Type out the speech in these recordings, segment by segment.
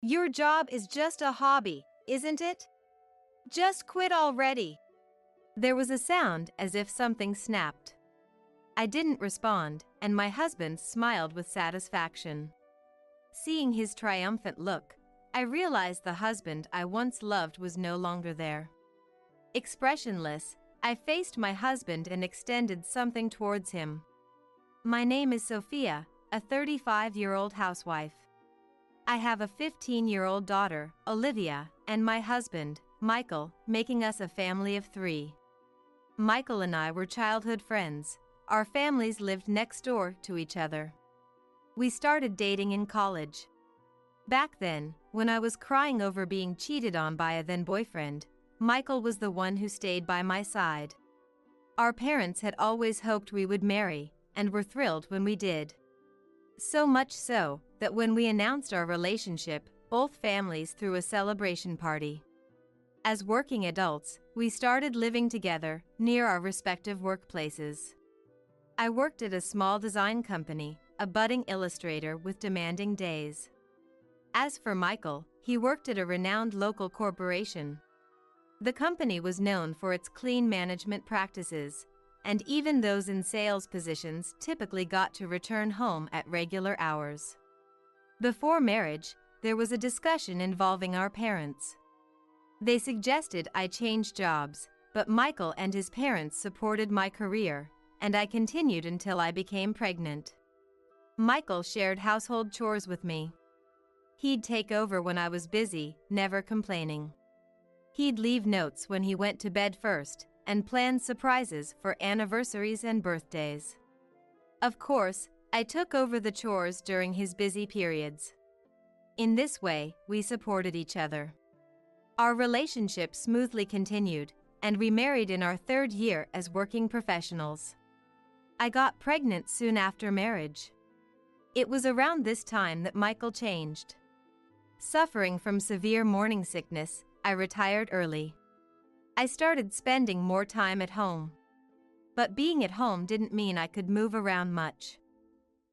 Your job is just a hobby, isn't it? Just quit already. There was a sound as if something snapped. I didn't respond, and my husband smiled with satisfaction. Seeing his triumphant look, I realized the husband I once loved was no longer there. Expressionless, I faced my husband and extended something towards him. My name is Sophia, a 35-year-old housewife. I have a 15-year-old daughter, Olivia, and my husband, Michael, making us a family of 3. Michael and I were childhood friends. Our families lived next door to each other. We started dating in college. Back then, when I was crying over being cheated on by a then-boyfriend, Michael was the one who stayed by my side. Our parents had always hoped we would marry, and were thrilled when we did. So much so, that when we announced our relationship, both families threw a celebration party. As working adults, we started living together, near our respective workplaces. I worked at a small design company, a budding illustrator with demanding days. As for Michael, he worked at a renowned local corporation. The company was known for its clean management practices, and even those in sales positions typically got to return home at regular hours. Before marriage, there was a discussion involving our parents. They suggested I change jobs, but Michael and his parents supported my career, and I continued until I became pregnant. Michael shared household chores with me. He'd take over when I was busy, never complaining. He'd leave notes when he went to bed first, and plan surprises for anniversaries and birthdays. Of course, I took over the chores during his busy periods. In this way, we supported each other. Our relationship smoothly continued, and we married in our 3rd year as working professionals. I got pregnant soon after marriage. It was around this time that Michael changed. Suffering from severe morning sickness, I retired early. I started spending more time at home. But being at home didn't mean I could move around much.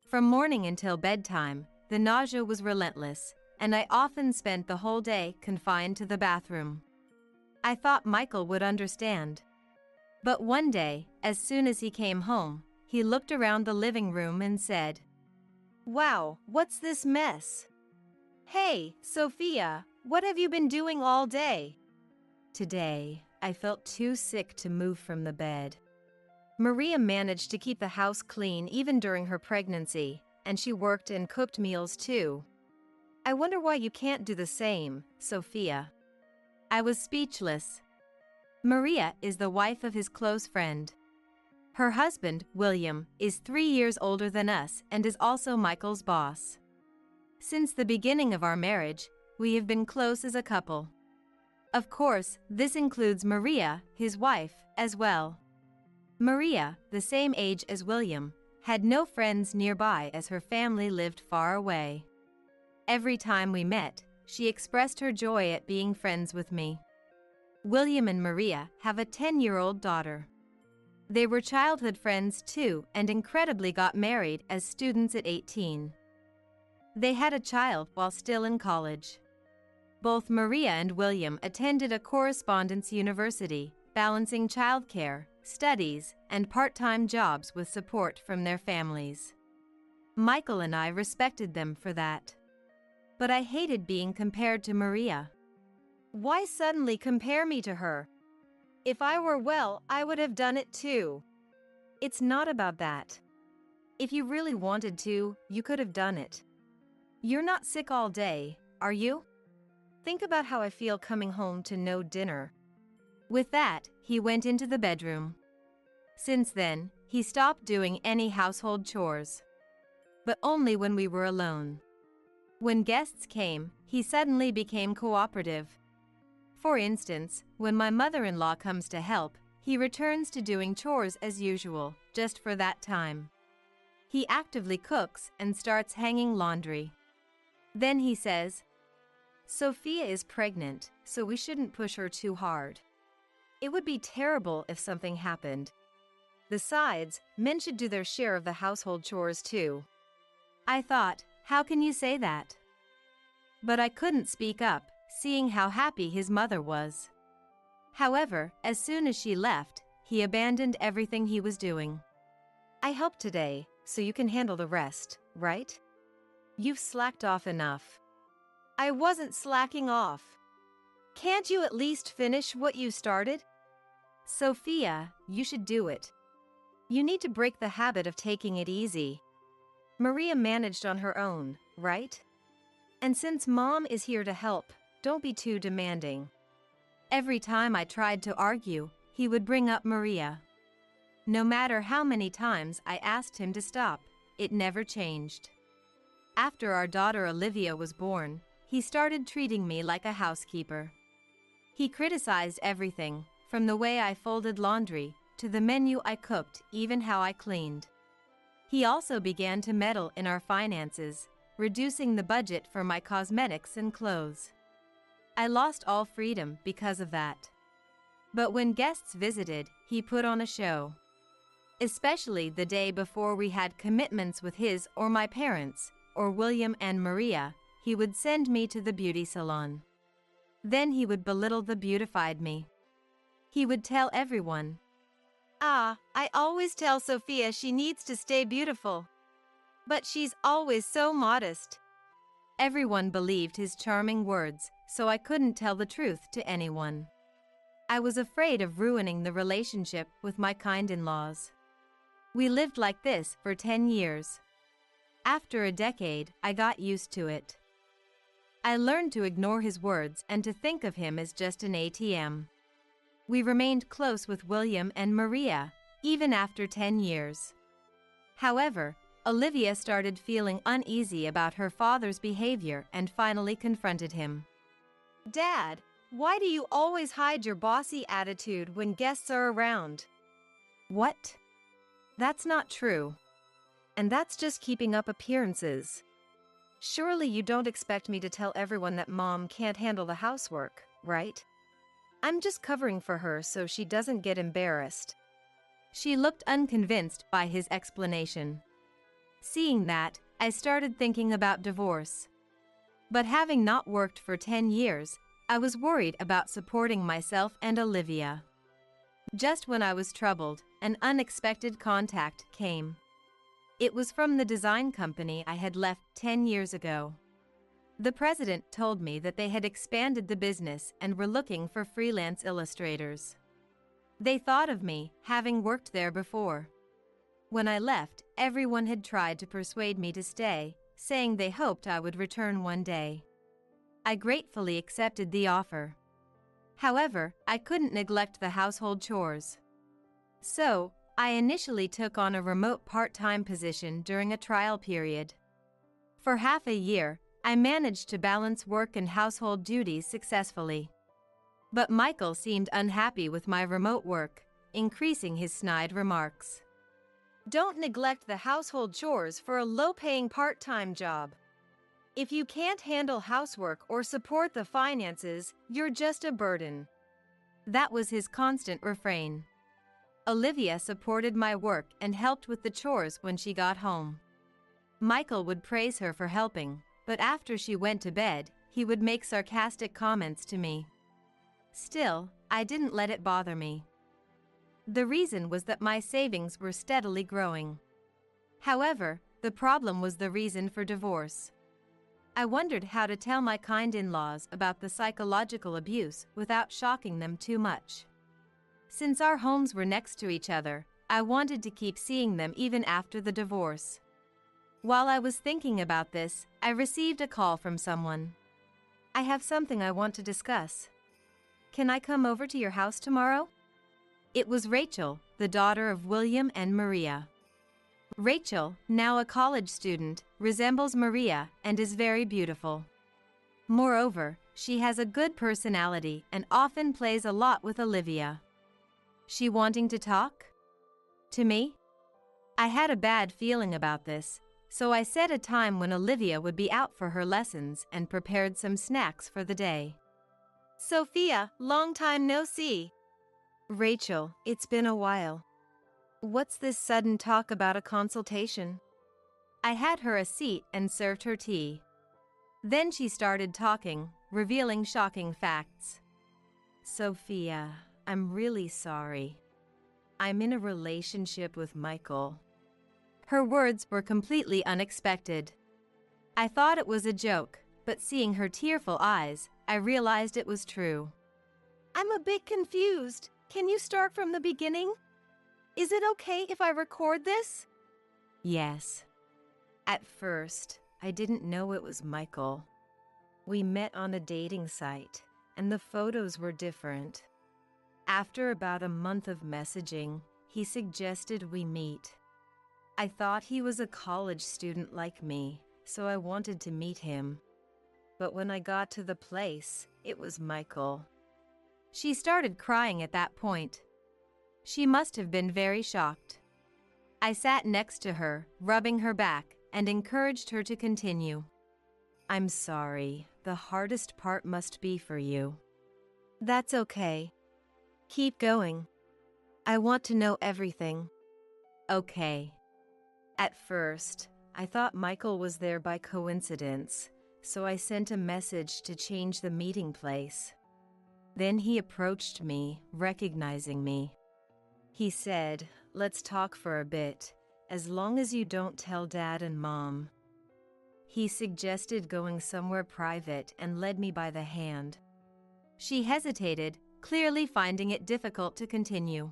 From morning until bedtime, the nausea was relentless, and I often spent the whole day confined to the bathroom. I thought Michael would understand. But one day, as soon as he came home, he looked around the living room and said, "Wow, what's this mess? Hey, Sophia, what have you been doing all day?" Today, I felt too sick to move from the bed. Maria managed to keep the house clean even during her pregnancy, and she worked and cooked meals too. I wonder why you can't do the same, Sophia. I was speechless. Maria is the wife of his close friend. Her husband, William, is 3 years older than us and is also Michael's boss. Since the beginning of our marriage, we have been close as a couple. Of course, this includes Maria, his wife, as well. Maria, the same age as William, had no friends nearby as her family lived far away. Every time we met, she expressed her joy at being friends with me. William and Maria have a 10-year-old daughter. They were childhood friends too and incredibly got married as students at 18. They had a child while still in college. Both Maria and William attended a correspondence university, balancing childcare, studies, and part-time jobs with support from their families. Michael and I respected them for that. But I hated being compared to Maria. Why suddenly compare me to her? If I were well, I would have done it too. It's not about that. If you really wanted to, you could have done it. You're not sick all day, are you? Think about how I feel coming home to no dinner. With that, he went into the bedroom. Since then, he stopped doing any household chores. But only when we were alone. When guests came, he suddenly became cooperative. For instance, when my mother-in-law comes to help, he returns to doing chores as usual, just for that time. He actively cooks and starts hanging laundry. Then he says, "Sophia is pregnant, so we shouldn't push her too hard. It would be terrible if something happened. Besides, men should do their share of the household chores too." I thought, how can you say that? But I couldn't speak up, seeing how happy his mother was. However, as soon as she left, he abandoned everything he was doing. I helped today, so you can handle the rest, right? You've slacked off enough. I wasn't slacking off. Can't you at least finish what you started? Sophia, you should do it. You need to break the habit of taking it easy. Maria managed on her own, right? And since Mom is here to help, don't be too demanding. Every time I tried to argue, he would bring up Maria. No matter how many times I asked him to stop, it never changed. After our daughter Olivia was born, he started treating me like a housekeeper. He criticized everything, from the way I folded laundry, to the menu I cooked, even how I cleaned. He also began to meddle in our finances, reducing the budget for my cosmetics and clothes. I lost all freedom because of that. But when guests visited, he put on a show. Especially the day before we had commitments with his or my parents, or William and Maria, he would send me to the beauty salon. Then he would belittle the beautified me. He would tell everyone, I always tell Sophia she needs to stay beautiful. But she's always so modest. Everyone believed his charming words, so I couldn't tell the truth to anyone. I was afraid of ruining the relationship with my kind-in-laws. We lived like this for 10 years. After a decade, I got used to it. I learned to ignore his words and to think of him as just an ATM. We remained close with William and Maria, even after 10 years. However, Olivia started feeling uneasy about her father's behavior and finally confronted him. Dad, why do you always hide your bossy attitude when guests are around? What? That's not true. And that's just keeping up appearances. Surely you don't expect me to tell everyone that Mom can't handle the housework, right? I'm just covering for her so she doesn't get embarrassed. She looked unconvinced by his explanation. Seeing that, I started thinking about divorce. But having not worked for 10 years, I was worried about supporting myself and Olivia. Just when I was troubled, an unexpected contact came. It was from the design company I had left 10 years ago. The president told me that they had expanded the business and were looking for freelance illustrators. They thought of me, having worked there before. When I left, everyone had tried to persuade me to stay, saying they hoped I would return one day. I gratefully accepted the offer. However, I couldn't neglect the household chores. So, I initially took on a remote part-time position during a trial period. For half a year, I managed to balance work and household duties successfully. But Michael seemed unhappy with my remote work, increasing his snide remarks. Don't neglect the household chores for a low-paying part-time job. If you can't handle housework or support the finances, you're just a burden. That was his constant refrain. Olivia supported my work and helped with the chores when she got home. Michael would praise her for helping, but after she went to bed, he would make sarcastic comments to me. Still, I didn't let it bother me. The reason was that my savings were steadily growing. However, the problem was the reason for divorce. I wondered how to tell my kind-in-laws about the psychological abuse without shocking them too much. Since our homes were next to each other, I wanted to keep seeing them even after the divorce. While I was thinking about this, I received a call from someone. I have something I want to discuss. Can I come over to your house tomorrow? It was Rachel, the daughter of William and Maria. Rachel, now a college student, resembles Maria and is very beautiful. Moreover, she has a good personality and often plays a lot with Olivia. She wanting to talk? To me? I had a bad feeling about this, so I set a time when Olivia would be out for her lessons and prepared some snacks for the day. Sophia, long time no see. Rachel, it's been a while. What's this sudden talk about a consultation? I had her a seat and served her tea. Then she started talking, revealing shocking facts. Sophia, I'm really sorry. I'm in a relationship with Michael. Her words were completely unexpected. I thought it was a joke, but seeing her tearful eyes, I realized it was true. I'm a bit confused. Can you start from the beginning? Is it okay if I record this? Yes. At first, I didn't know it was Michael. We met on a dating site, and the photos were different. After about a month of messaging, he suggested we meet. I thought he was a college student like me, so I wanted to meet him. But when I got to the place, it was Michael. She started crying at that point. She must have been very shocked. I sat next to her, rubbing her back, and encouraged her to continue. I'm sorry, the hardest part must be for you. That's okay. Keep going. I want to know everything. Okay. At first, I thought Michael was there by coincidence, so I sent a message to change the meeting place. Then he approached me, recognizing me. He said, "Let's talk for a bit, as long as you don't tell Dad and Mom." He suggested going somewhere private and led me by the hand. She hesitated, clearly finding it difficult to continue.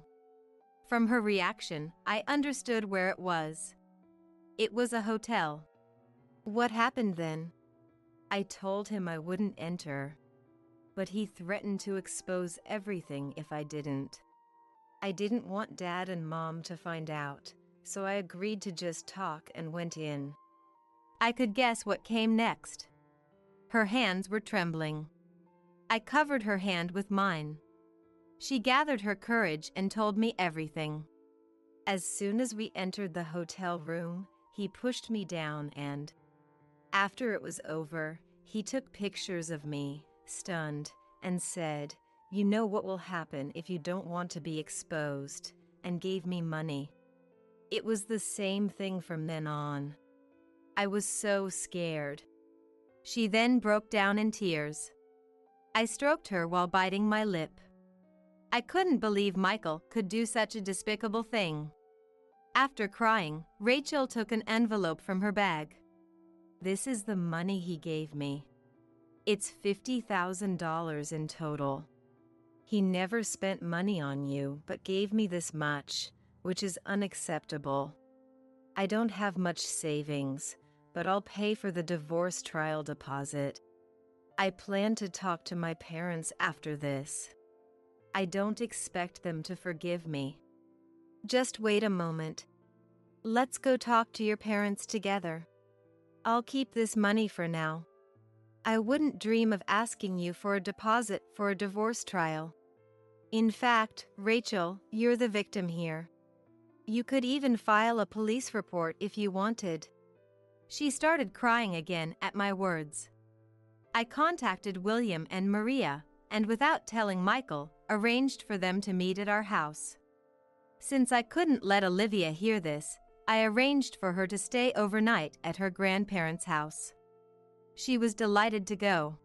From her reaction, I understood where it was. It was a hotel. What happened then? I told him I wouldn't enter, but he threatened to expose everything if I didn't. I didn't want Dad and Mom to find out, so I agreed to just talk and went in. I could guess what came next. Her hands were trembling. I covered her hand with mine. She gathered her courage and told me everything. As soon as we entered the hotel room, he pushed me down and, after it was over, he took pictures of me, stunned, and said, "You know what will happen if you don't want to be exposed," and gave me money. It was the same thing from then on. I was so scared. She then broke down in tears. I stroked her while biting my lip. I couldn't believe Michael could do such a despicable thing. After crying, Rachel took an envelope from her bag. This is the money he gave me. It's $50,000 in total. He never spent money on you, but gave me this much, which is unacceptable. I don't have much savings, but I'll pay for the divorce trial deposit. I plan to talk to my parents after this. I don't expect them to forgive me. Just wait a moment. Let's go talk to your parents together. I'll keep this money for now. I wouldn't dream of asking you for a deposit for a divorce trial. In fact, Rachel, you're the victim here. You could even file a police report if you wanted. She started crying again at my words. I contacted William and Maria, and without telling Michael, arranged for them to meet at our house. Since I couldn't let Olivia hear this, I arranged for her to stay overnight at her grandparents' house. She was delighted to go.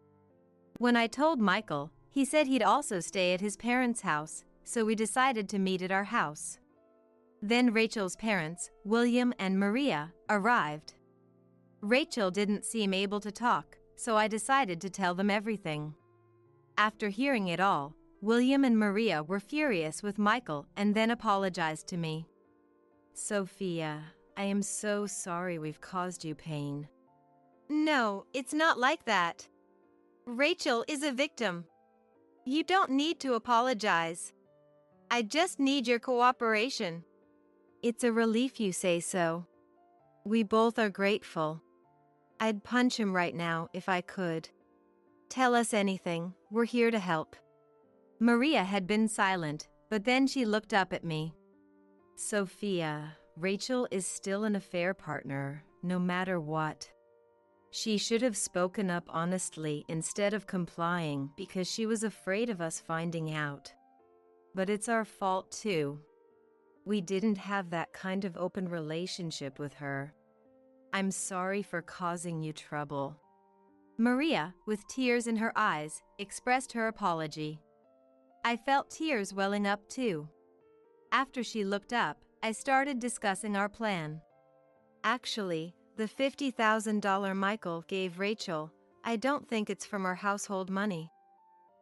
When I told Michael, he said he'd also stay at his parents' house, so we decided to meet at our house. Then Rachel's parents, William and Maria, arrived. Rachel didn't seem able to talk, so I decided to tell them everything. After hearing it all, William and Maria were furious with Michael and then apologized to me. Sophia, I am so sorry we've caused you pain. No, it's not like that. Rachel is a victim. You don't need to apologize. I just need your cooperation. It's a relief you say so. We both are grateful. I'd punch him right now if I could. Tell us anything, we're here to help. Maria had been silent, but then she looked up at me. Sophia, Rachel is still an affair partner, no matter what. She should have spoken up honestly instead of complying because she was afraid of us finding out. But it's our fault too. We didn't have that kind of open relationship with her. I'm sorry for causing you trouble. Maria, with tears in her eyes, expressed her apology. I felt tears welling up too. After she looked up, I started discussing our plan. Actually, the $50,000 Michael gave Rachel, I don't think it's from our household money.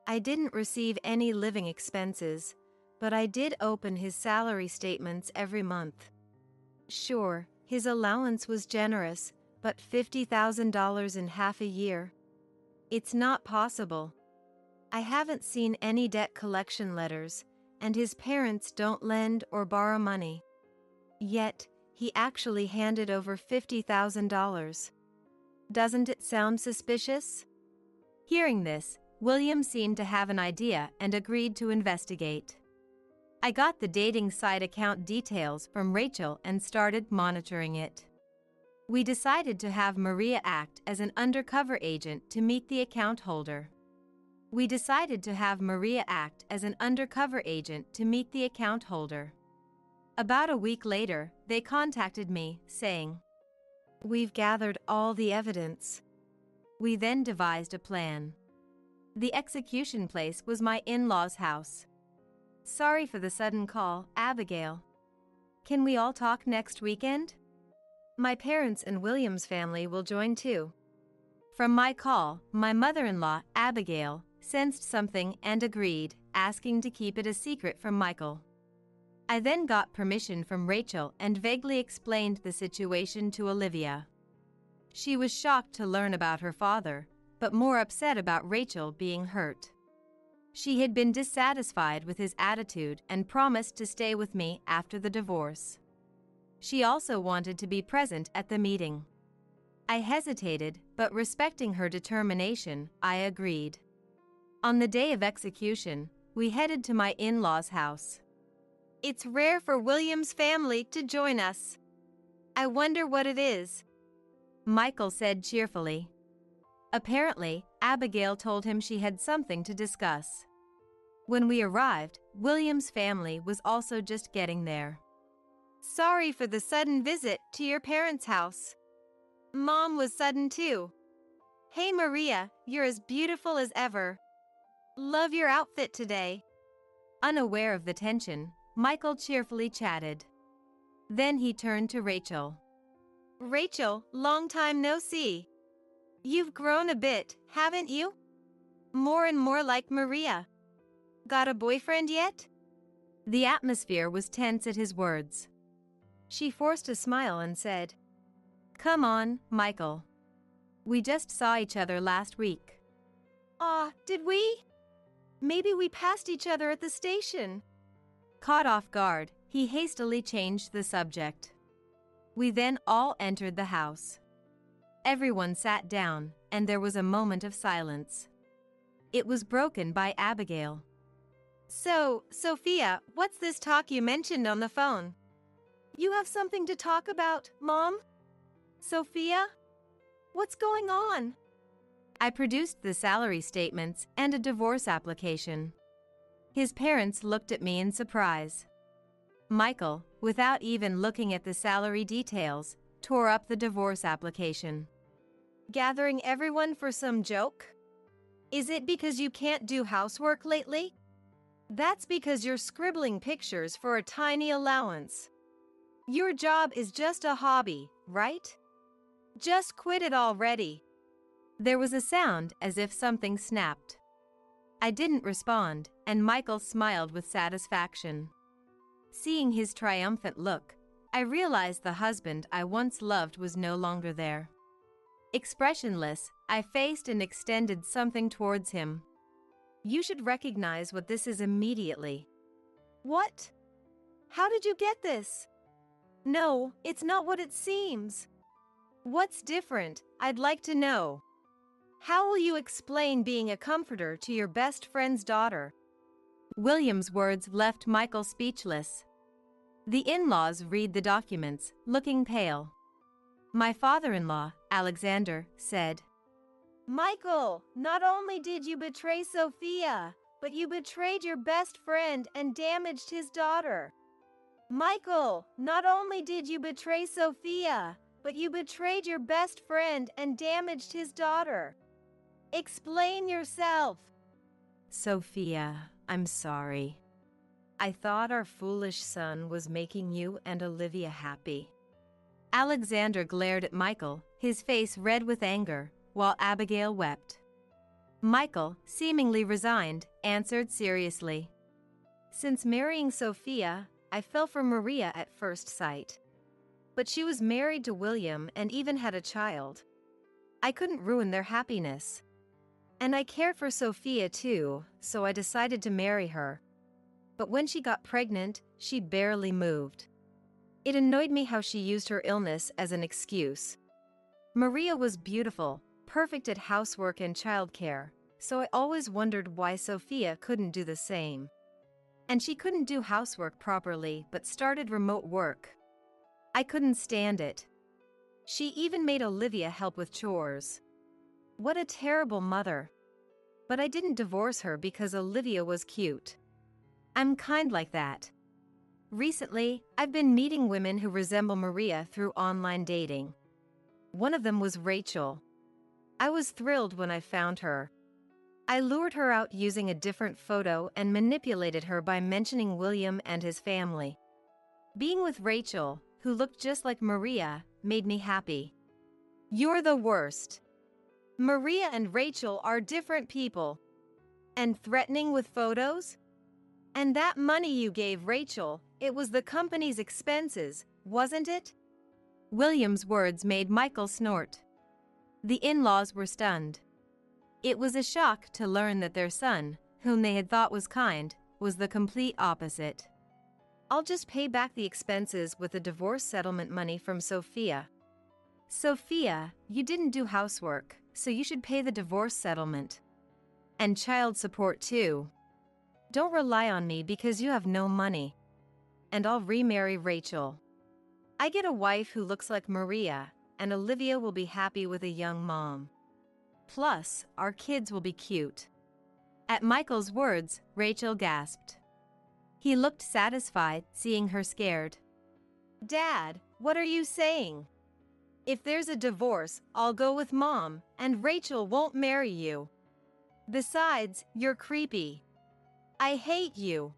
I didn't receive any living expenses, but I did open his salary statements every month. Sure, his allowance was generous, but $50,000 in half a year? It's not possible. I haven't seen any debt collection letters, and his parents don't lend or borrow money. Yet, he actually handed over $50,000. Doesn't it sound suspicious? Hearing this, William seemed to have an idea and agreed to investigate. I got the dating site account details from Rachel and started monitoring it. We decided to have Maria act as an undercover agent to meet the account holder. About a week later, they contacted me, saying, "We've gathered all the evidence." We then devised a plan. The execution place was my in-laws' house. Sorry for the sudden call, Abigail. Can we all talk next weekend? My parents and William's family will join too. From my call, my mother-in-law, Abigail, sensed something and agreed, asking to keep it a secret from Michael. I then got permission from Rachel and vaguely explained the situation to Olivia. She was shocked to learn about her father, but more upset about Rachel being hurt. She had been dissatisfied with his attitude and promised to stay with me after the divorce. She also wanted to be present at the meeting. I hesitated, but respecting her determination, I agreed. On the day of execution, we headed to my in-laws' house. It's rare for William's family to join us. I wonder what it is, Michael said cheerfully. Apparently, Abigail told him she had something to discuss. When we arrived, William's family was also just getting there. Sorry for the sudden visit to your parents' house. Mom was sudden too. Hey Maria, you're as beautiful as ever. Love your outfit today. Unaware of the tension, Michael cheerfully chatted. Then he turned to Rachel. Rachel, long time no see. You've grown a bit, haven't you? More and more like Maria. Got a boyfriend yet? The atmosphere was tense at his words. She forced a smile and said, Come on, Michael. We just saw each other last week. Did we? Maybe we passed each other at the station. Caught off guard, he hastily changed the subject. We then all entered the house. Everyone sat down, and there was a moment of silence. It was broken by Abigail. So, Sophia, what's this talk you mentioned on the phone? You have something to talk about, Mom? Sophia? What's going on? I produced the salary statements and a divorce application. His parents looked at me in surprise. Michael, without even looking at the salary details, tore up the divorce application. Gathering everyone for some joke? Is it because you can't do housework lately? That's because you're scribbling pictures for a tiny allowance. Your job is just a hobby, right? Just quit it already. There was a sound as if something snapped. I didn't respond, and Michael smiled with satisfaction. Seeing his triumphant look, I realized the husband I once loved was no longer there. Expressionless, I faced and extended something towards him. You should recognize what this is immediately. What? How did you get this? No, it's not what it seems. What's different, I'd like to know. How will you explain being a comforter to your best friend's daughter? William's words left Michael speechless. The in-laws read the documents, looking pale. My father-in-law, Alexander, said, Michael, not only did you betray Sophia, but you betrayed your best friend and damaged his daughter. Michael, not only did you betray Sophia, but you betrayed your best friend and damaged his daughter. Explain yourself. Sophia, I'm sorry. I thought our foolish son was making you and Olivia happy. Alexander glared at Michael, his face red with anger, while Abigail wept. Michael, seemingly resigned, answered seriously. Since marrying Sophia, I fell for Maria at first sight. But she was married to William and even had a child. I couldn't ruin their happiness. And I cared for Sophia too, so I decided to marry her. But when she got pregnant, she barely moved. It annoyed me how she used her illness as an excuse. Maria was beautiful, perfect at housework and childcare, so I always wondered why Sophia couldn't do the same. And she couldn't do housework properly but started remote work. I couldn't stand it. She even made Olivia help with chores. What a terrible mother. But I didn't divorce her because Olivia was cute. I'm kind like that. Recently, I've been meeting women who resemble Maria through online dating. One of them was Rachel. I was thrilled when I found her. I lured her out using a different photo and manipulated her by mentioning William and his family. Being with Rachel, who looked just like Maria, made me happy. You're the worst. Maria and Rachel are different people. And threatening with photos? And that money you gave Rachel, it was the company's expenses, wasn't it? William's words made Michael snort. The in-laws were stunned. It was a shock to learn that their son, whom they had thought was kind, was the complete opposite. I'll just pay back the expenses with the divorce settlement money from Sophia. Sophia, you didn't do housework, so you should pay the divorce settlement. And child support too. Don't rely on me because you have no money. And I'll remarry Rachel. I get a wife who looks like Maria, and Olivia will be happy with a young mom. Plus, our kids will be cute. At Michael's words, Rachel gasped. He looked satisfied, seeing her scared. Dad, what are you saying? If there's a divorce, I'll go with Mom, and Rachel won't marry you. Besides, you're creepy. I hate you.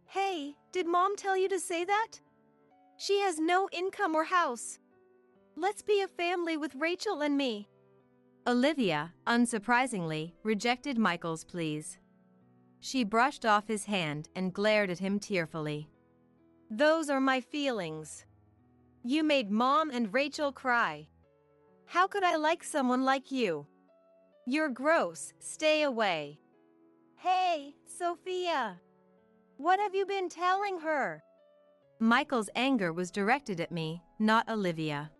Hey, did Mom tell you to say that? She has no income or house. Let's be a family with Rachel and me. Olivia, unsurprisingly, rejected Michael's pleas. She brushed off his hand and glared at him tearfully. Those are my feelings. You made Mom and Rachel cry. How could I like someone like you? You're gross, stay away. Hey, Sophia. What have you been telling her? Michael's anger was directed at me, not Olivia.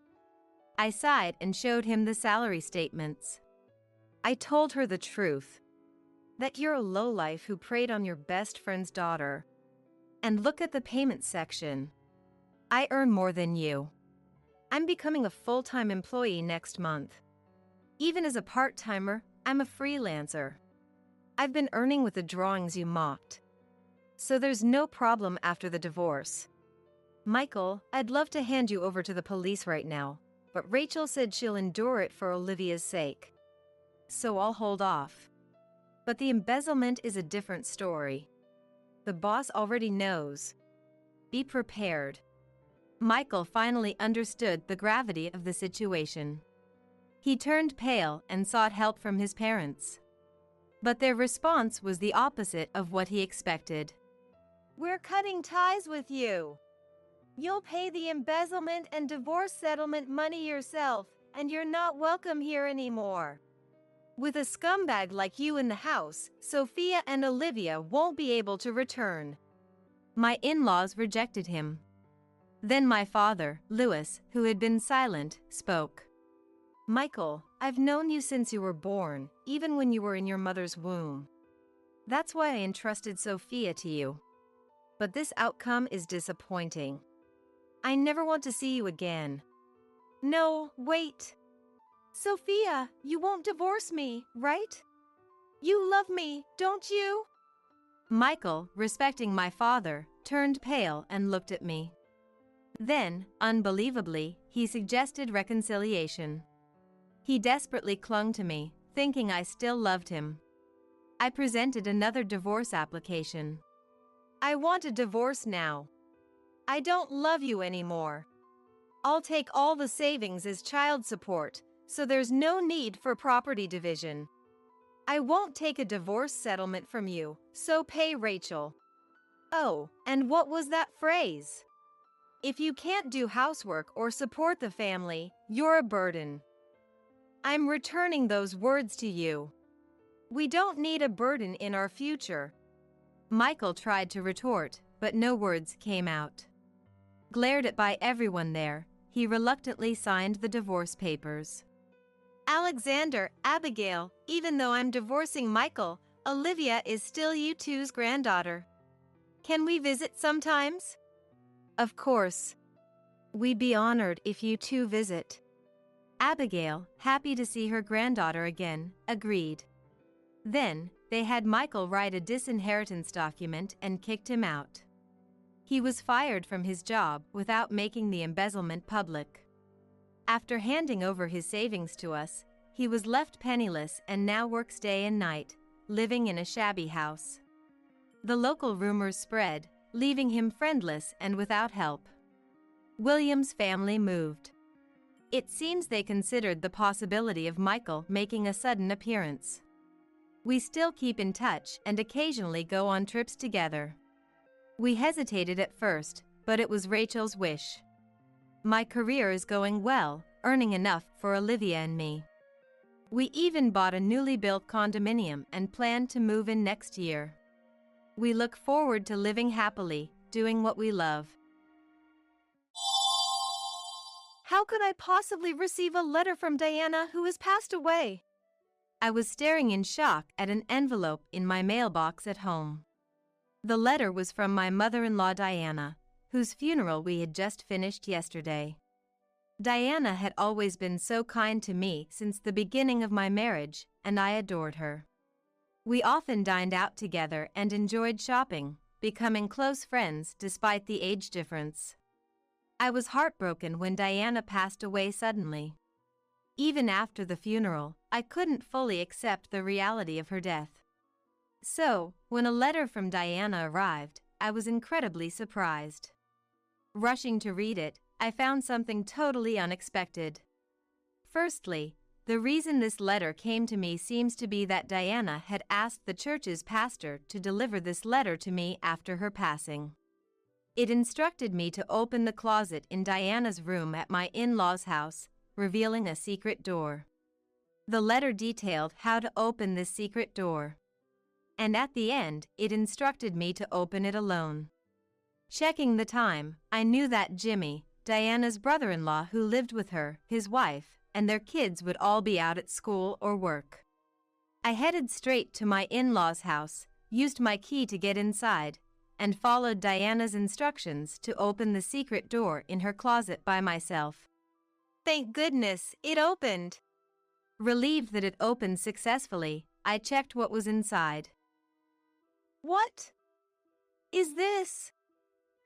I sighed and showed him the salary statements. I told her the truth. That you're a lowlife who preyed on your best friend's daughter. And look at the payment section. I earn more than you. I'm becoming a full-time employee next month. Even as a part-timer, I'm a freelancer. I've been earning with the drawings you mocked. So there's no problem after the divorce. Michael, I'd love to hand you over to the police right now, but Rachel said she'll endure it for Olivia's sake. So I'll hold off. But the embezzlement is a different story. The boss already knows. Be prepared. Michael finally understood the gravity of the situation. He turned pale and sought help from his parents. But their response was the opposite of what he expected. We're cutting ties with you. You'll pay the embezzlement and divorce settlement money yourself, and you're not welcome here anymore. With a scumbag like you in the house, Sophia and Olivia won't be able to return. My in-laws rejected him. Then my father, Louis, who had been silent, spoke. Michael, I've known you since you were born, even when you were in your mother's womb. That's why I entrusted Sophia to you. But this outcome is disappointing. I never want to see you again. No, wait. Sophia, you won't divorce me, right? You love me, don't you? Michael, respecting my father, turned pale and looked at me. Then, unbelievably, he suggested reconciliation. He desperately clung to me, thinking I still loved him. I presented another divorce application. I want a divorce now. I don't love you anymore. I'll take all the savings as child support, so there's no need for property division. I won't take a divorce settlement from you, so pay Rachel. Oh, and what was that phrase? If you can't do housework or support the family, you're a burden. I'm returning those words to you. We don't need a burden in our future. Michael tried to retort, but no words came out. Glared at by everyone there, he reluctantly signed the divorce papers. Alexander, Abigail, even though I'm divorcing Michael, Olivia is still you two's granddaughter. Can we visit sometimes? Of course. We'd be honored if you two visit. Abigail, happy to see her granddaughter again, agreed. Then, they had Michael write a disinheritance document and kicked him out. He was fired from his job without making the embezzlement public. After handing over his savings to us, he was left penniless and now works day and night, living in a shabby house. The local rumors spread, leaving him friendless and without help. William's family moved. It seems they considered the possibility of Michael making a sudden appearance. We still keep in touch and occasionally go on trips together. We hesitated at first, but it was Rachel's wish. My career is going well, earning enough for Olivia and me. We even bought a newly built condominium and plan to move in next year. We look forward to living happily, doing what we love. How could I possibly receive a letter from Diana who has passed away? I was staring in shock at an envelope in my mailbox at home. The letter was from my mother-in-law Diana, whose funeral we had just finished yesterday. Diana had always been so kind to me since the beginning of my marriage, and I adored her. We often dined out together and enjoyed shopping, becoming close friends despite the age difference. I was heartbroken when Diana passed away suddenly. Even after the funeral, I couldn't fully accept the reality of her death. So, when a letter from Diana arrived, I was incredibly surprised. Rushing to read it, I found something totally unexpected. Firstly, the reason this letter came to me seems to be that Diana had asked the church's pastor to deliver this letter to me after her passing. It instructed me to open the closet in Diana's room at my in-laws' house, revealing a secret door. The letter detailed how to open this secret door. And at the end, it instructed me to open it alone. Checking the time, I knew that Jimmy, Diana's brother-in-law who lived with her, his wife, and their kids would all be out at school or work. I headed straight to my in-laws' house, used my key to get inside, and followed Diana's instructions to open the secret door in her closet by myself. Thank goodness, it opened. Relieved that it opened successfully, I checked what was inside. What is this?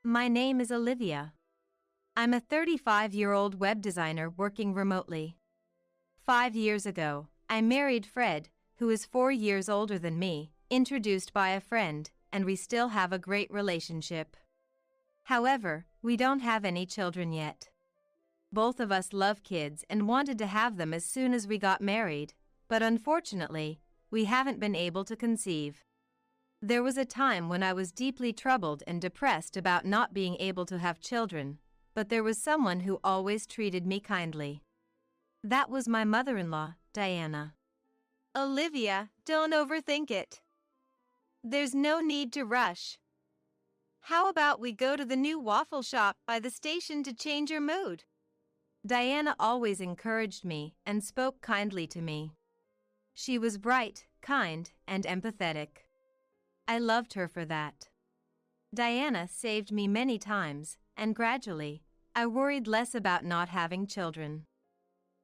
My name is Olivia. I'm a 35-year-old web designer working remotely. 5 years ago, I married Fred, who is 4 years older than me, introduced by a friend, and we still have a great relationship. However, we don't have any children yet. Both of us love kids and wanted to have them as soon as we got married, but unfortunately, we haven't been able to conceive. There was a time when I was deeply troubled and depressed about not being able to have children, but there was someone who always treated me kindly. That was my mother-in-law, Diana. Olivia, don't overthink it. There's no need to rush. How about we go to the new waffle shop by the station to change your mood? Diana always encouraged me and spoke kindly to me. She was bright, kind, and empathetic. I loved her for that. Diana saved me many times, and gradually, I worried less about not having children.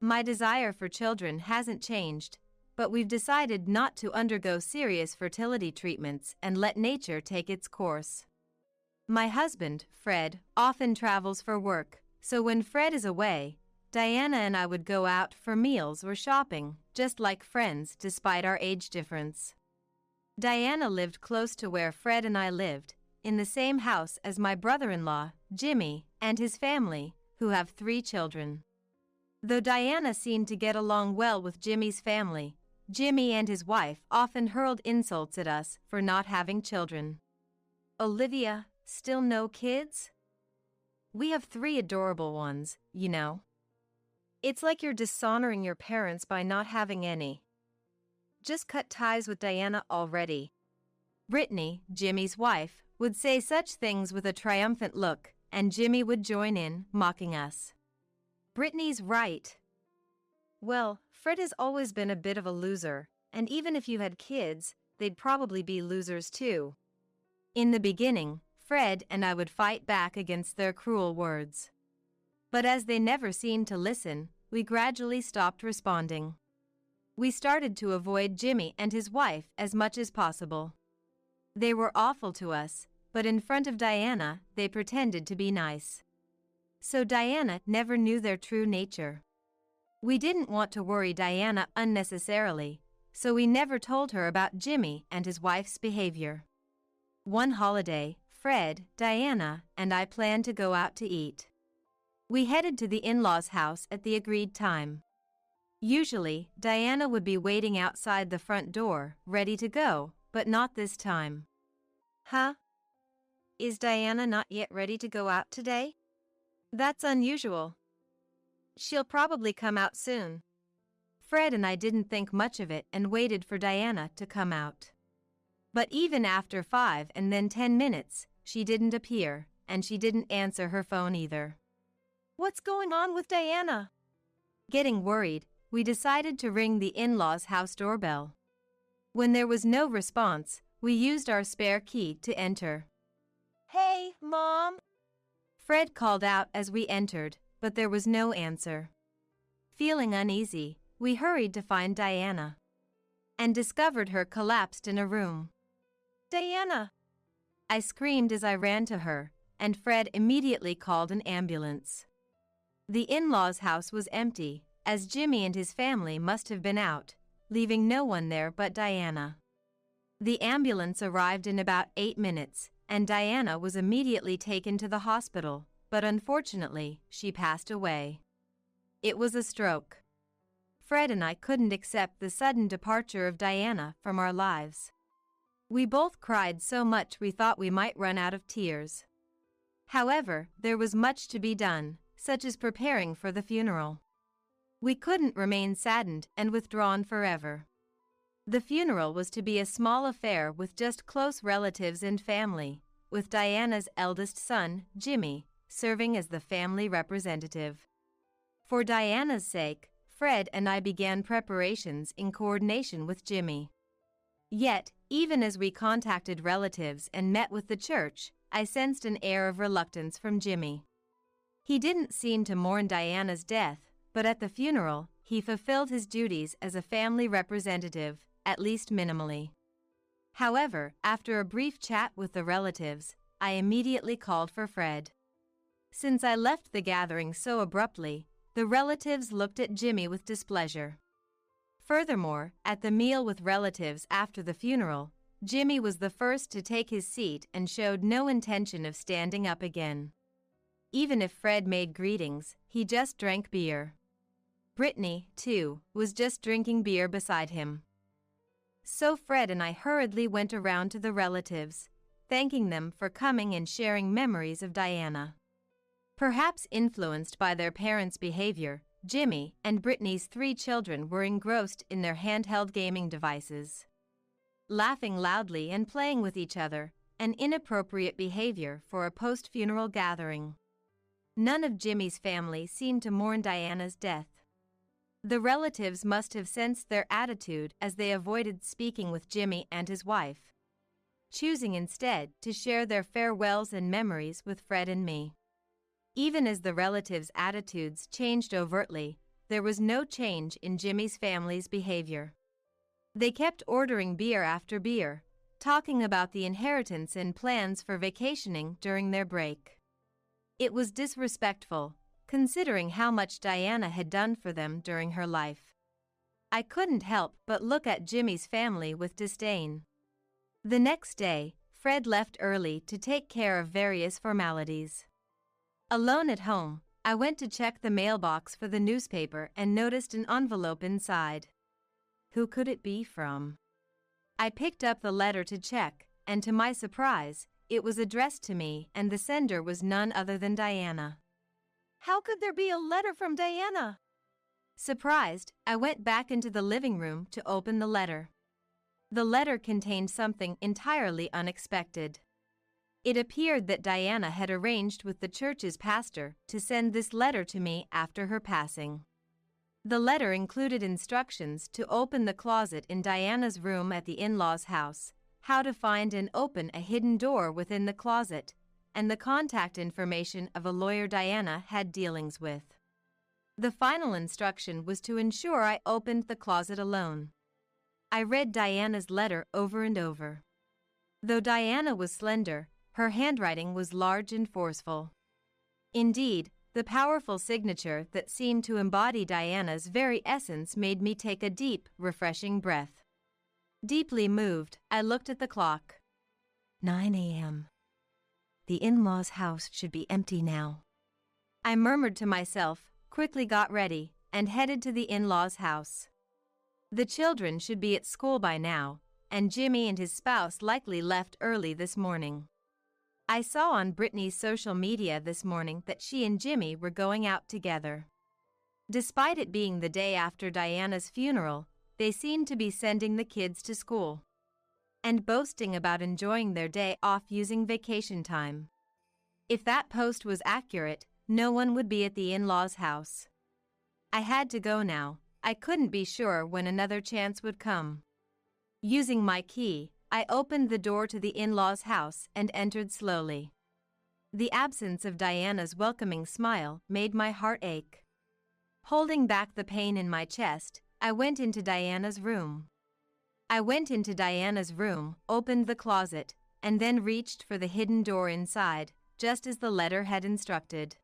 My desire for children hasn't changed, but we've decided not to undergo serious fertility treatments and let nature take its course. My husband, Fred, often travels for work, so when Fred is away, Diana and I would go out for meals or shopping, just like friends despite our age difference. Diana lived close to where Fred and I lived, in the same house as my brother-in-law, Jimmy, and his family, who have 3 children. Though Diana seemed to get along well with Jimmy's family, Jimmy and his wife often hurled insults at us for not having children. Olivia, still no kids? We have 3 adorable ones, you know. It's like you're dishonoring your parents by not having any. Just cut ties with Diana already. Brittany, Jimmy's wife, would say such things with a triumphant look, and Jimmy would join in, mocking us. Brittany's right. Well, Fred has always been a bit of a loser, and even if you had kids, they'd probably be losers too. In the beginning, Fred and I would fight back against their cruel words. But as they never seemed to listen, we gradually stopped responding. We started to avoid Jimmy and his wife as much as possible. They were awful to us, but in front of Diana, they pretended to be nice. So Diana never knew their true nature. We didn't want to worry Diana unnecessarily, so we never told her about Jimmy and his wife's behavior. One holiday, Fred, Diana, and I planned to go out to eat. We headed to the in-laws' house at the agreed time. Usually, Diana would be waiting outside the front door, ready to go, but not this time. Huh? Is Diana not yet ready to go out today? That's unusual. She'll probably come out soon. Fred and I didn't think much of it and waited for Diana to come out. But even after 5 and then 10 minutes, she didn't appear, and she didn't answer her phone either. What's going on with Diana? Getting worried, we decided to ring the in-laws' house doorbell. When there was no response, we used our spare key to enter. Hey, Mom! Fred called out as we entered, but there was no answer. Feeling uneasy, we hurried to find Diana and discovered her collapsed in a room. Diana! I screamed as I ran to her, and Fred immediately called an ambulance. The in-laws' house was empty, as Jimmy and his family must have been out, leaving no one there but Diana. The ambulance arrived in about 8 minutes, and Diana was immediately taken to the hospital, but unfortunately, she passed away. It was a stroke. Fred and I couldn't accept the sudden departure of Diana from our lives. We both cried so much we thought we might run out of tears. However, there was much to be done, such as preparing for the funeral. We couldn't remain saddened and withdrawn forever. The funeral was to be a small affair with just close relatives and family, with Diana's eldest son, Jimmy, serving as the family representative. For Diana's sake, Fred and I began preparations in coordination with Jimmy. Yet, even as we contacted relatives and met with the church, I sensed an air of reluctance from Jimmy. He didn't seem to mourn Diana's death, but at the funeral, he fulfilled his duties as a family representative, at least minimally. However, after a brief chat with the relatives, I immediately called for Fred. Since I left the gathering so abruptly, the relatives looked at Jimmy with displeasure. Furthermore, at the meal with relatives after the funeral, Jimmy was the first to take his seat and showed no intention of standing up again. Even if Fred made greetings, he just drank beer. Brittany, too, was just drinking beer beside him. So Fred and I hurriedly went around to the relatives, thanking them for coming and sharing memories of Diana. Perhaps influenced by their parents' behavior, Jimmy and Brittany's 3 children were engrossed in their handheld gaming devices. Laughing loudly and playing with each other, an inappropriate behavior for a post-funeral gathering. None of Jimmy's family seemed to mourn Diana's death. The relatives must have sensed their attitude as they avoided speaking with Jimmy and his wife, choosing instead to share their farewells and memories with Fred and me. Even as the relatives' attitudes changed overtly, there was no change in Jimmy's family's behavior. They kept ordering beer after beer, talking about the inheritance and plans for vacationing during their break. It was disrespectful, considering how much Diana had done for them during her life. I couldn't help but look at Jimmy's family with disdain. The next day, Fred left early to take care of various formalities. Alone at home, I went to check the mailbox for the newspaper and noticed an envelope inside. Who could it be from? I picked up the letter to check, and to my surprise, it was addressed to me and the sender was none other than Diana. How could there be a letter from Diana? Surprised, I went back into the living room to open the letter. The letter contained something entirely unexpected. It appeared that Diana had arranged with the church's pastor to send this letter to me after her passing. The letter included instructions to open the closet in Diana's room at the in-laws' house, how to find and open a hidden door within the closet, and the contact information of a lawyer Diana had dealings with. The final instruction was to ensure I opened the closet alone. I read Diana's letter over and over. Though Diana was slender, her handwriting was large and forceful. Indeed, the powerful signature that seemed to embody Diana's very essence made me take a deep, refreshing breath. Deeply moved, I looked at the clock. 9 a.m. The in-laws' house should be empty now. I murmured to myself, quickly got ready, and headed to the in-laws' house. The children should be at school by now, and Jimmy and his spouse likely left early this morning. I saw on Brittany's social media this morning that she and Jimmy were going out together. Despite it being the day after Diana's funeral, they seemed to be sending the kids to school and boasting about enjoying their day off using vacation time. If that post was accurate, no one would be at the in-laws' house. I had to go now. I couldn't be sure when another chance would come. Using my key, I opened the door to the in-laws' house and entered slowly. The absence of Diana's welcoming smile made my heart ache. Holding back the pain in my chest, I went into Diana's room. Opened the closet, and then reached for the hidden door inside, just as the letter had instructed.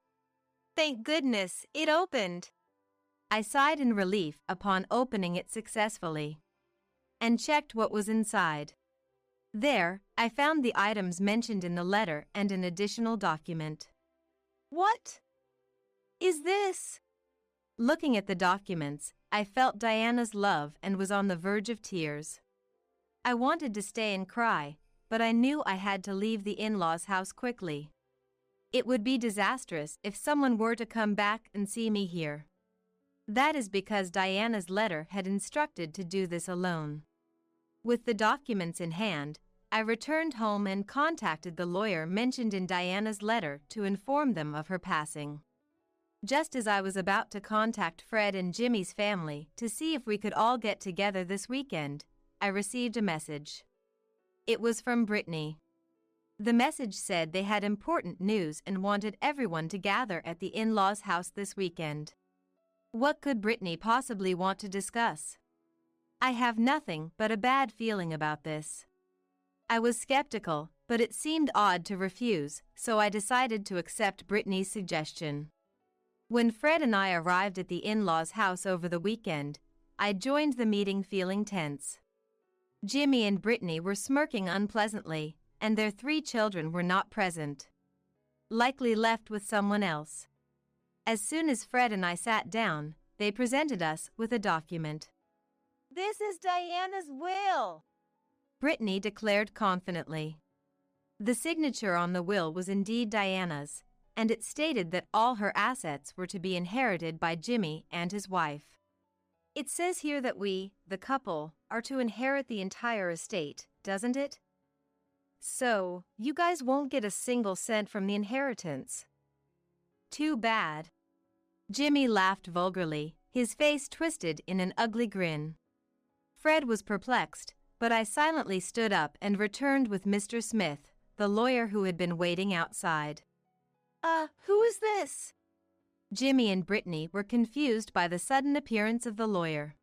Thank goodness, it opened! I sighed in relief upon opening it successfully and checked what was inside. There, I found the items mentioned in the letter and an additional document. What is this? Looking at the documents, I felt Diana's love and was on the verge of tears. I wanted to stay and cry, but I knew I had to leave the in-laws' house quickly. It would be disastrous if someone were to come back and see me here. That is because Diana's letter had instructed to do this alone. With the documents in hand, I returned home and contacted the lawyer mentioned in Diana's letter to inform them of her passing. Just as I was about to contact Fred and Jimmy's family to see if we could all get together this weekend, I received a message. It was from Brittany. The message said they had important news and wanted everyone to gather at the in-laws' house this weekend. What could Brittany possibly want to discuss? I have nothing but a bad feeling about this. I was skeptical, but it seemed odd to refuse, so I decided to accept Brittany's suggestion. When Fred and I arrived at the in-laws' house over the weekend, I joined the meeting feeling tense. Jimmy and Brittany were smirking unpleasantly, and their 3 children were not present. Likely left with someone else. As soon as Fred and I sat down, they presented us with a document. This is Diana's will, Brittany declared confidently. The signature on the will was indeed Diana's, and it stated that all her assets were to be inherited by Jimmy and his wife. It says here that we, the couple, are to inherit the entire estate, doesn't it? So, you guys won't get a single cent from the inheritance. Too bad. Jimmy laughed vulgarly, his face twisted in an ugly grin. Fred was perplexed, but I silently stood up and returned with Mr. Smith, the lawyer who had been waiting outside. Who is this? Jimmy and Brittany were confused by the sudden appearance of the lawyer.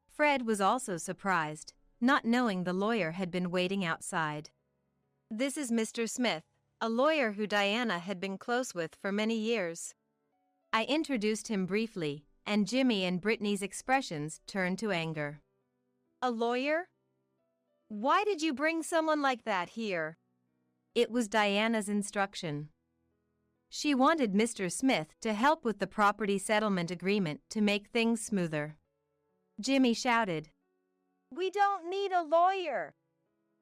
Fred was also surprised, not knowing the lawyer had been waiting outside. This is Mr. Smith, a lawyer who Diana had been close with for many years. I introduced him briefly, and Jimmy and Brittany's expressions turned to anger. A lawyer? Why did you bring someone like that here? It was Diana's instruction. She wanted Mr. Smith to help with the property settlement agreement to make things smoother. Jimmy shouted. We don't need a lawyer.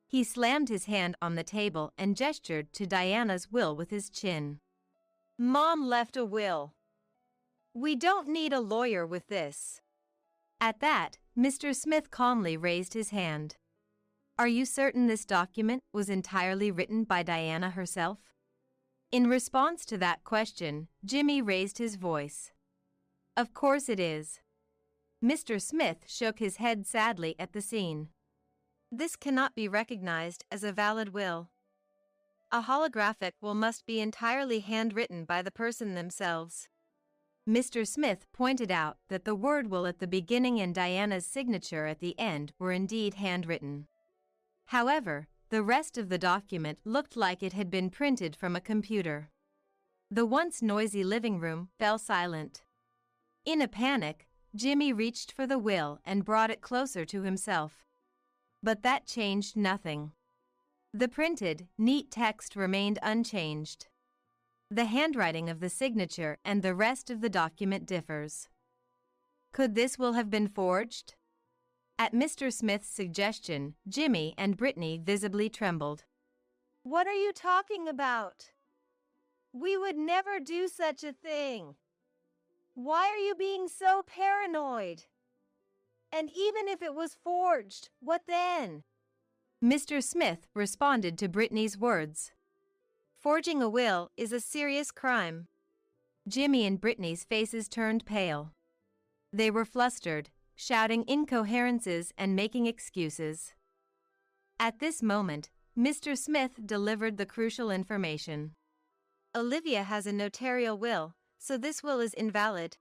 He slammed his hand on the table and gestured to Diana's will with his chin. Mom left a will. We don't need a lawyer with this. At that, Mr. Smith calmly raised his hand. Are you certain this document was entirely written by Diana herself? In response to that question, Jimmy raised his voice. Of course it is. Mr. Smith shook his head sadly at the scene. This cannot be recognized as a valid will. A holographic will must be entirely handwritten by the person themselves. Mr. Smith pointed out that the word will at the beginning and Diana's signature at the end were indeed handwritten. However, the rest of the document looked like it had been printed from a computer. The once noisy living room fell silent. In a panic, Jimmy reached for the will and brought it closer to himself. But that changed nothing. The printed, neat text remained unchanged. The handwriting of the signature and the rest of the document differs. Could this will have been forged? At Mr. Smith's suggestion, Jimmy and Brittany visibly trembled. What are you talking about? We would never do such a thing. Why are you being so paranoid? And even if it was forged, what then? Mr. Smith responded to Brittany's words. Forging a will is a serious crime. Jimmy and Brittany's faces turned pale. They were flustered, shouting incoherences and making excuses. At this moment, Mr. Smith delivered the crucial information. Olivia has a notarial will, so this will is invalid.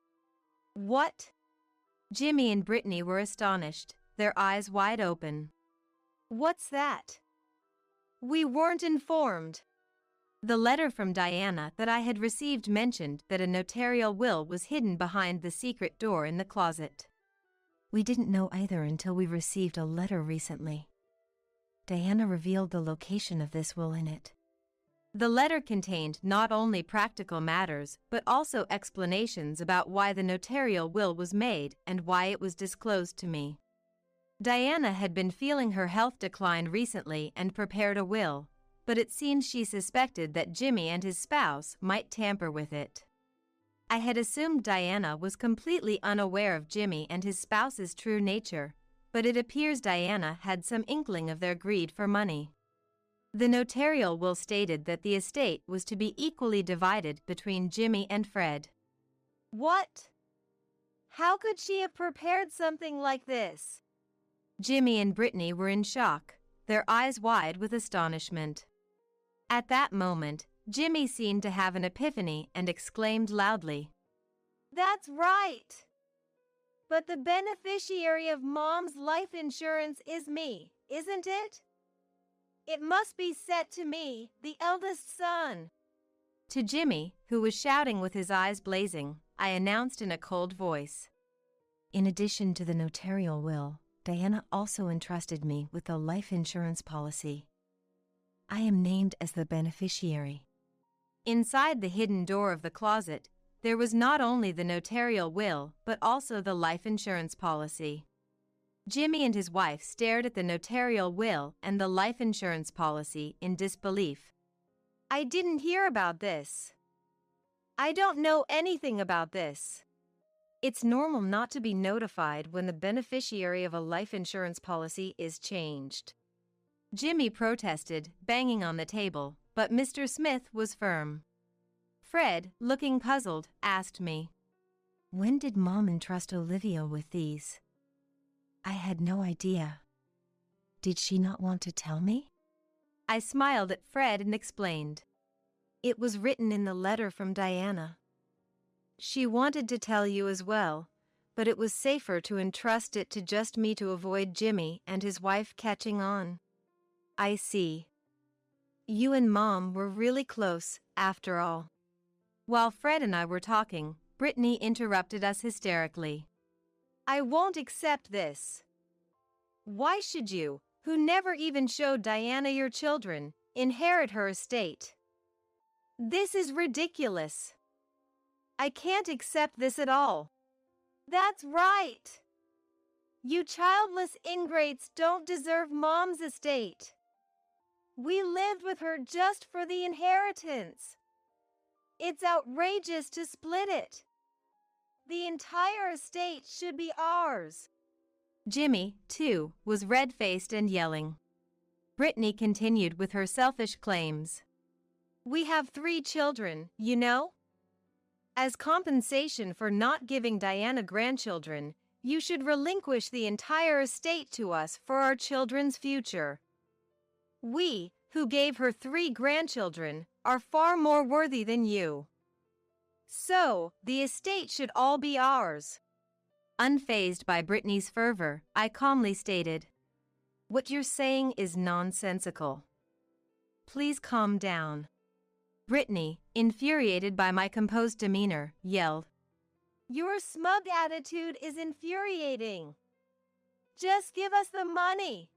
What? Jimmy and Brittany were astonished, their eyes wide open. What's that? We weren't informed. The letter from Diana that I had received mentioned that a notarial will was hidden behind the secret door in the closet. We didn't know either until we received a letter recently. Diana revealed the location of this will in it. The letter contained not only practical matters but also explanations about why the notarial will was made and why it was disclosed to me. Diana had been feeling her health decline recently and prepared a will, but it seems she suspected that Jimmy and his spouse might tamper with it. I had assumed Diana was completely unaware of Jimmy and his spouse's true nature, but it appears Diana had some inkling of their greed for money. The notarial will stated that the estate was to be equally divided between Jimmy and Fred. What? How could she have prepared something like this? Jimmy and Brittany were in shock, their eyes wide with astonishment. At that moment, Jimmy seemed to have an epiphany and exclaimed loudly, That's right! But the beneficiary of Mom's life insurance is me, isn't it? It must be set to me, the eldest son. To Jimmy, who was shouting with his eyes blazing, I announced in a cold voice. In addition to the notarial will, Diana also entrusted me with a life insurance policy. I am named as the beneficiary. Inside the hidden door of the closet, there was not only the notarial will but also the life insurance policy. Jimmy and his wife stared at the notarial will and the life insurance policy in disbelief. I didn't hear about this. I don't know anything about this. It's normal not to be notified when the beneficiary of a life insurance policy is changed. Jimmy protested, banging on the table, but Mr. Smith was firm. Fred, looking puzzled, asked me, When did Mom entrust Olivia with these? I had no idea. Did she not want to tell me? I smiled at Fred and explained. It was written in the letter from Diana. She wanted to tell you as well, but it was safer to entrust it to just me to avoid Jimmy and his wife catching on. I see. You and Mom were really close, after all. While Fred and I were talking, Brittany interrupted us hysterically. I won't accept this. Why should you, who never even showed Diana your children, inherit her estate? This is ridiculous. I can't accept this at all. That's right. You childless ingrates don't deserve Mom's estate. We lived with her just for the inheritance. It's outrageous to split it. The entire estate should be ours. Jimmy, too, was red-faced and yelling. Brittany continued with her selfish claims. We have 3 children, you know? As compensation for not giving Diana grandchildren, you should relinquish the entire estate to us for our children's future. We, who gave her 3 grandchildren, are far more worthy than you. So, the estate should all be ours. Unfazed by Brittany's fervor, I calmly stated, What you're saying is nonsensical. Please calm down. Brittany, infuriated by my composed demeanor, yelled, Your smug attitude is infuriating. Just give us the money.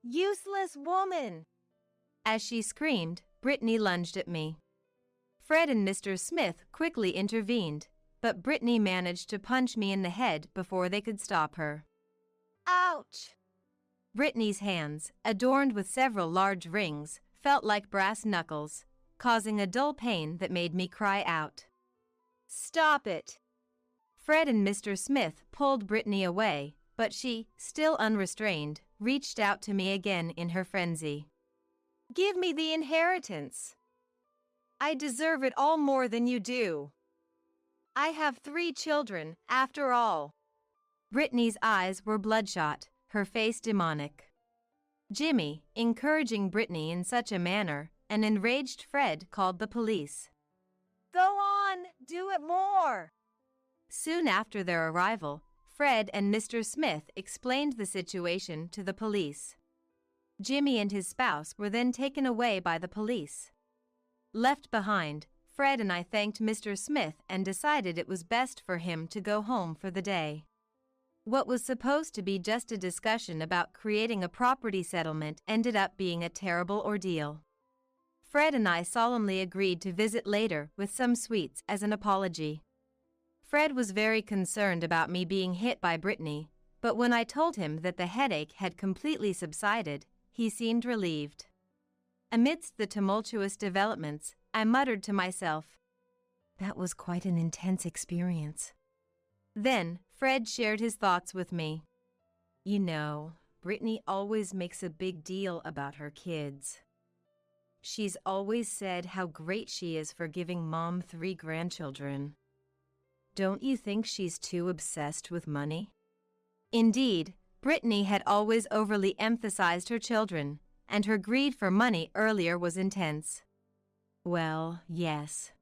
Useless woman. As she screamed, Brittany lunged at me. Fred and Mr. Smith quickly intervened, but Brittany managed to punch me in the head before they could stop her. Ouch! Brittany's hands, adorned with several large rings, felt like brass knuckles, causing a dull pain that made me cry out. Stop it! Fred and Mr. Smith pulled Brittany away, but she, still unrestrained, reached out to me again in her frenzy. Give me the inheritance. I deserve it all more than you do. I have 3 children, after all. Brittany's eyes were bloodshot, her face demonic. Jimmy, encouraging Brittany in such a manner, an enraged Fred called the police. Go on, do it more. Soon after their arrival, Fred and Mr. Smith explained the situation to the police. Jimmy and his spouse were then taken away by the police. Left behind, Fred and I thanked Mr. Smith and decided it was best for him to go home for the day. What was supposed to be just a discussion about creating a property settlement ended up being a terrible ordeal. Fred and I solemnly agreed to visit later with some sweets as an apology. Fred was very concerned about me being hit by Brittany, but when I told him that the headache had completely subsided, he seemed relieved. Amidst the tumultuous developments, I muttered to myself, That was quite an intense experience. Then, Fred shared his thoughts with me. You know, Brittany always makes a big deal about her kids. She's always said how great she is for giving Mom 3 grandchildren. Don't you think she's too obsessed with money? Indeed, Brittany had always overly emphasized her children, and her greed for money earlier was intense. Well, yes.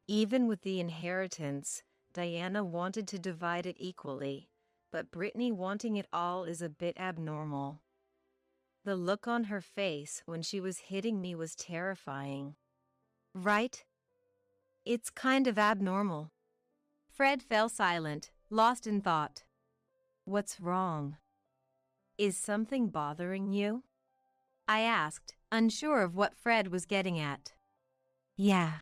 Even with the inheritance, Diana wanted to divide it equally, but Brittany wanting it all is a bit abnormal. The look on her face when she was hitting me was terrifying. Right? It's kind of abnormal. Fred fell silent, lost in thought. What's wrong? Is something bothering you? I asked, unsure of what Fred was getting at. Yeah.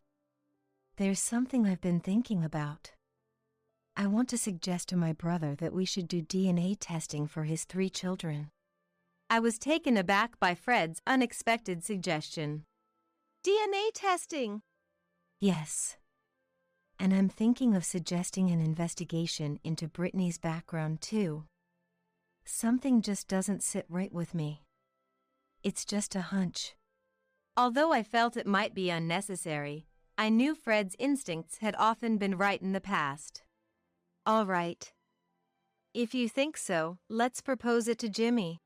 There's something I've been thinking about. I want to suggest to my brother that we should do DNA testing for his 3 children. I was taken aback by Fred's unexpected suggestion. DNA testing? Yes. And I'm thinking of suggesting an investigation into Brittany's background too. Something just doesn't sit right with me. It's just a hunch. Although I felt it might be unnecessary, I knew Fred's instincts had often been right in the past. All right. If you think so, let's propose it to Jimmy.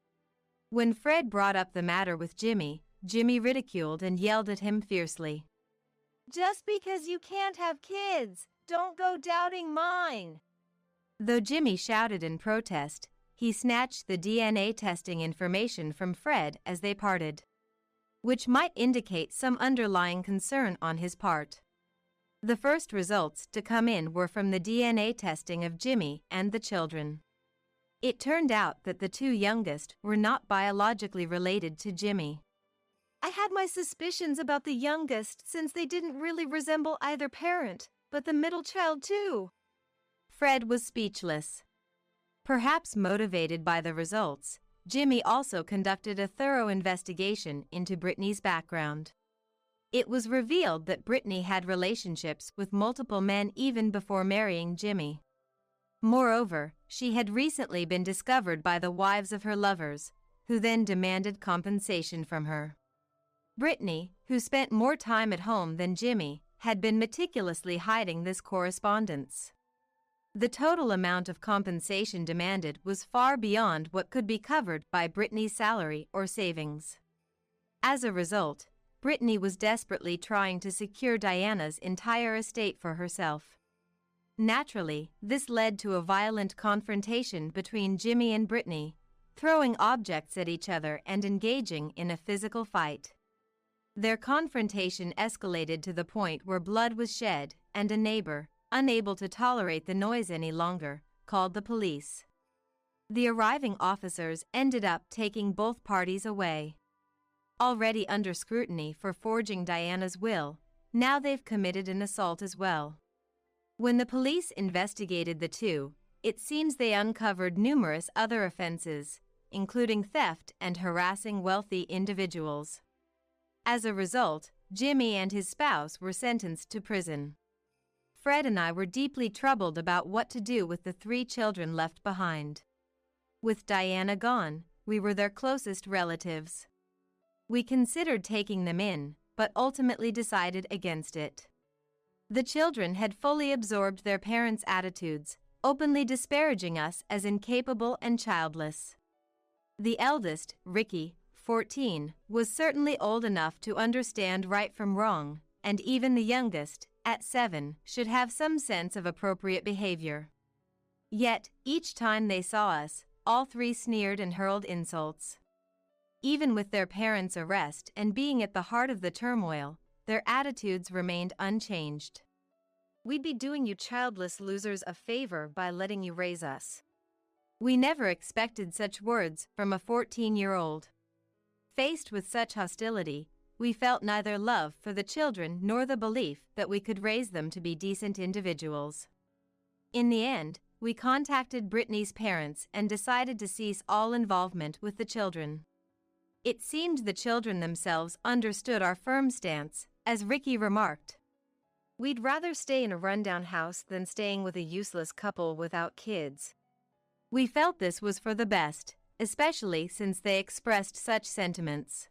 When Fred brought up the matter with Jimmy, Jimmy ridiculed and yelled at him fiercely. Just because you can't have kids, don't go doubting mine. Though Jimmy shouted in protest, he snatched the DNA testing information from Fred as they parted, which might indicate some underlying concern on his part. The first results to come in were from the DNA testing of Jimmy and the children. It turned out that the two youngest were not biologically related to Jimmy. I had my suspicions about the youngest since they didn't really resemble either parent, but the middle child too. Fred was speechless. Perhaps motivated by the results, Jimmy also conducted a thorough investigation into Brittany's background. It was revealed that Brittany had relationships with multiple men even before marrying Jimmy. Moreover, she had recently been discovered by the wives of her lovers, who then demanded compensation from her. Brittany, who spent more time at home than Jimmy, had been meticulously hiding this correspondence. The total amount of compensation demanded was far beyond what could be covered by Brittany's salary or savings. As a result, Brittany was desperately trying to secure Diana's entire estate for herself. Naturally, this led to a violent confrontation between Jimmy and Brittany, throwing objects at each other and engaging in a physical fight. Their confrontation escalated to the point where blood was shed, and a neighbor, unable to tolerate the noise any longer, called the police. The arriving officers ended up taking both parties away. Already under scrutiny for forging Diana's will, now they've committed an assault as well. When the police investigated the two, it seems they uncovered numerous other offenses, including theft and harassing wealthy individuals. As a result, Jimmy and his spouse were sentenced to prison. Fred and I were deeply troubled about what to do with the 3 children left behind. With Diana gone, we were their closest relatives. We considered taking them in, but ultimately decided against it. The children had fully absorbed their parents' attitudes, openly disparaging us as incapable and childless. The eldest, Ricky, 14, was certainly old enough to understand right from wrong, and even the youngest, at 7, should have some sense of appropriate behavior. Yet, each time they saw us, all 3 sneered and hurled insults. Even with their parents' arrest and being at the heart of the turmoil, their attitudes remained unchanged. We'd be doing you childless losers a favor by letting you raise us. We never expected such words from a 14-year-old. Faced with such hostility, we felt neither love for the children nor the belief that we could raise them to be decent individuals. In the end, we contacted Brittany's parents and decided to cease all involvement with the children. It seemed the children themselves understood our firm stance, as Ricky remarked. We'd rather stay in a rundown house than staying with a useless couple without kids. We felt this was for the best, especially since they expressed such sentiments.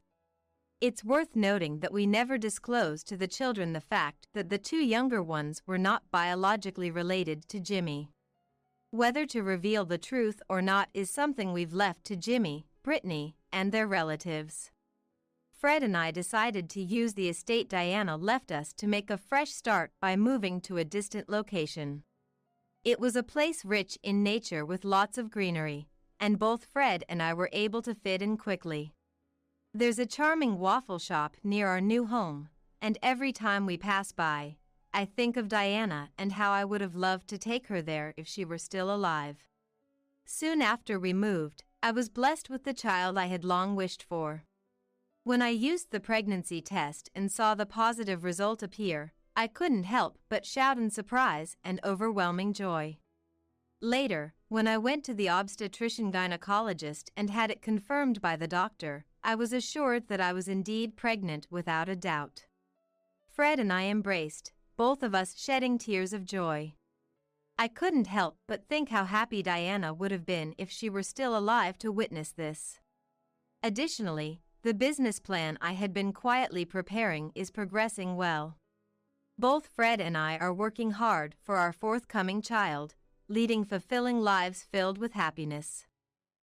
It's worth noting that we never disclosed to the children the fact that the 2 younger ones were not biologically related to Jimmy. Whether to reveal the truth or not is something we've left to Jimmy, Brittany, and their relatives. Fred and I decided to use the estate Diana left us to make a fresh start by moving to a distant location. It was a place rich in nature with lots of greenery, and both Fred and I were able to fit in quickly. There's a charming waffle shop near our new home, and every time we pass by, I think of Diana and how I would have loved to take her there if she were still alive. Soon after we moved, I was blessed with the child I had long wished for. When I used the pregnancy test and saw the positive result appear, I couldn't help but shout in surprise and overwhelming joy. Later, when I went to the obstetrician-gynecologist and had it confirmed by the doctor, I was assured that I was indeed pregnant without a doubt. Fred and I embraced, both of us shedding tears of joy. I couldn't help but think how happy Diana would have been if she were still alive to witness this. Additionally, the business plan I had been quietly preparing is progressing well. Both Fred and I are working hard for our forthcoming child, leading fulfilling lives filled with happiness.